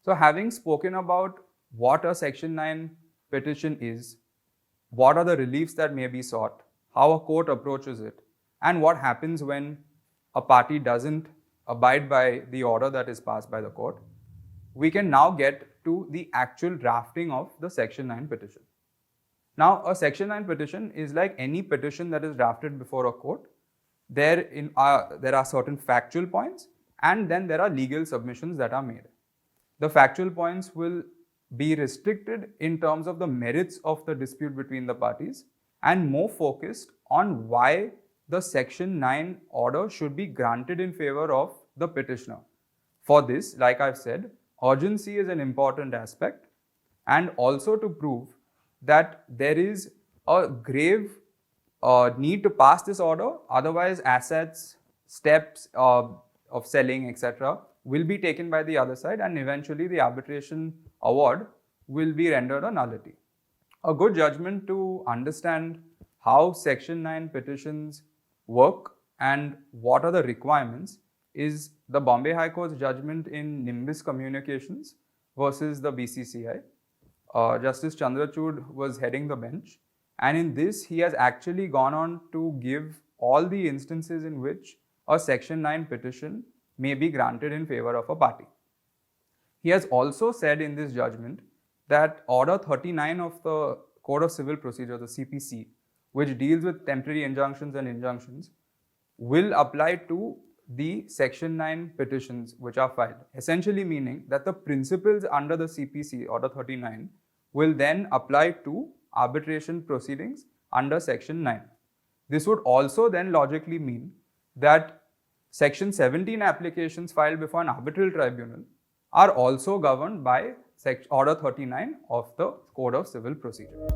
So having spoken about what a Section 9 petition is, what are the reliefs that may be sought, how a court approaches it, and what happens when a party doesn't abide by the order that is passed by the court, we can now get to the actual drafting of the Section 9 petition. Now, a Section 9 petition is like any petition that is drafted before a court. There are certain factual points, and then there are legal submissions that are made. The factual points will be restricted in terms of the merits of the dispute between the parties and more focused on why the Section 9 order should be granted in favor of the petitioner. For this, like I've said, urgency is an important aspect, and also to prove that there is a grave need to pass this order, otherwise assets, steps of selling, etc. will be taken by the other side, and eventually the arbitration award will be rendered a nullity. A good judgment to understand how Section 9 petitions work and what are the requirements is the Bombay High Court's judgment in Nimbus Communications versus the BCCI. Justice Chandrachud was heading the bench, and in this he has actually gone on to give all the instances in which a Section 9 petition may be granted in favor of a party. He has also said in this judgment that Order 39 of the Code of Civil Procedure, the CPC, which deals with temporary injunctions and injunctions, will apply to the Section 9 petitions which are filed, essentially meaning that the principles under the CPC, Order 39, will then apply to arbitration proceedings under Section 9. This would also then logically mean that Section 17 applications filed before an arbitral tribunal are also governed by Order 39 of the Code of Civil Procedure.